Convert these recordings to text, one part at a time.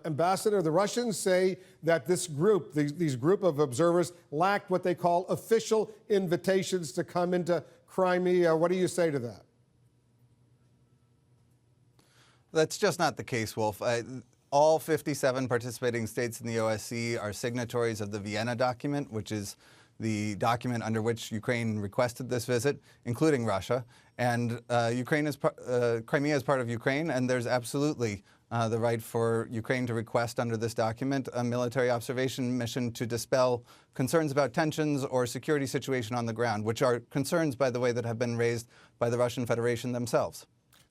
Ambassador, the Russians say that this group, these group of observers, lacked what they call official invitations to come into Crimea. What do you say to that? That's just not the case, Wolf. All 57 participating states in the OSCE are signatories of the Vienna document, which is the document under which Ukraine requested this visit, including Russia. And Crimea is part of Ukraine, and there's absolutely the right for Ukraine to request under this document a military observation mission to dispel concerns about tensions or security situation on the ground, which are concerns, by the way, that have been raised by the Russian Federation themselves.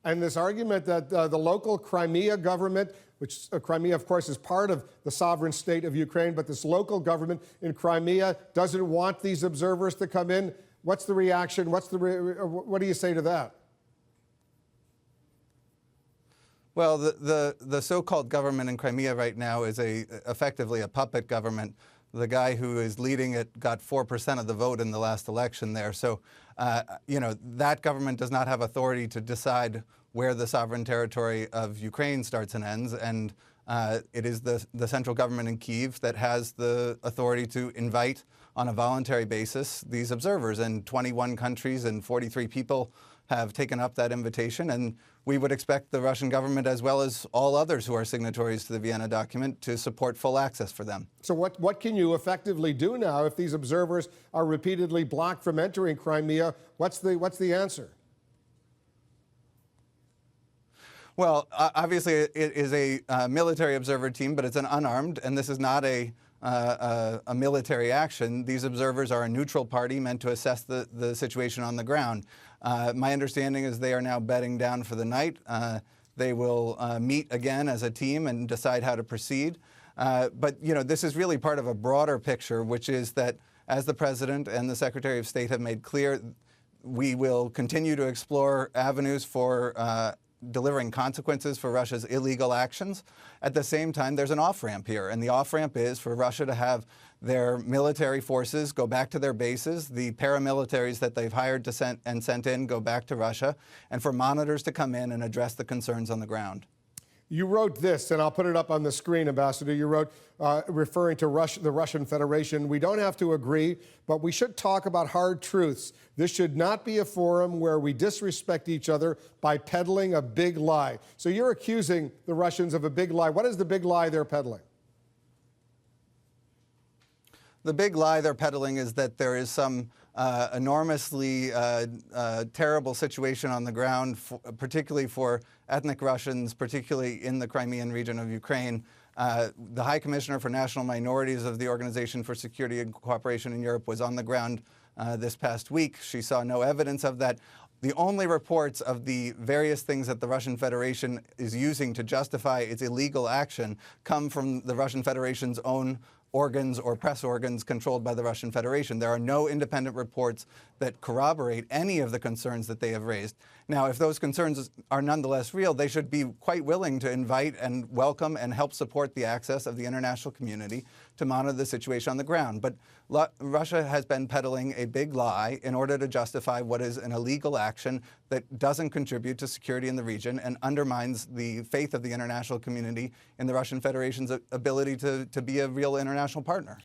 And this argument that the local Crimea government, which Crimea, of course, is part of the sovereign state of Ukraine, but this local government in Crimea doesn't want these observers to come in. What's the reaction? What do you say to that? Well, the so-called government in Crimea right now is effectively a puppet government. The guy who is leading it got 4% of the vote in the last election there. So, that government does not have authority to decide where the sovereign territory of Ukraine starts and ends. And it is the central government in Kyiv that has the authority to invite on a voluntary basis these observers. And 21 countries and 43 people have taken up that invitation, and we would expect the Russian government, as well as all others who are signatories to the Vienna document, to support full access for them. So what can you effectively do now if these observers are repeatedly blocked from entering Crimea? What's the answer? Well, obviously it is a military observer team, but it's an unarmed, and this is not a military action. These observers are a neutral party meant to assess the situation on the ground. My understanding is they are now bedding down for the night. They will meet again as a team and decide how to proceed. But this is really part of a broader picture, which is that, as the President and the Secretary of State have made clear, we will continue to explore avenues for delivering consequences for Russia's illegal actions. At the same time, there's an off-ramp here, and the off-ramp is for Russia to have their military forces go back to their bases, the paramilitaries that they've hired to sent in go back to Russia, and for monitors to come in and address the concerns on the ground. You wrote this, and I'll put it up on the screen, Ambassador. You wrote, referring to the Russian Federation, "We don't have to agree, but we should talk about hard truths. This should not be a forum where we disrespect each other by peddling a big lie." So you're accusing the Russians of a big lie. What is the big lie they're peddling? The big lie they're peddling is that there is some enormously terrible situation on the ground, particularly for ethnic Russians, particularly in the Crimean region of Ukraine. The High Commissioner for National Minorities of the Organization for Security and Cooperation in Europe was on the ground this past week. She saw no evidence of that. The only reports of the various things that the Russian Federation is using to justify its illegal action come from the Russian Federation's own organs or press organs controlled by the Russian Federation. There are no independent reports that corroborate any of the concerns that they have raised. Now, if those concerns are nonetheless real, they should be quite willing to invite and welcome and help support the access of the international community to monitor the situation on the ground. But Russia has been peddling a big lie in order to justify what is an illegal action that doesn't contribute to security in the region and undermines the faith of the international community in the Russian Federation's ability to be a real international partner.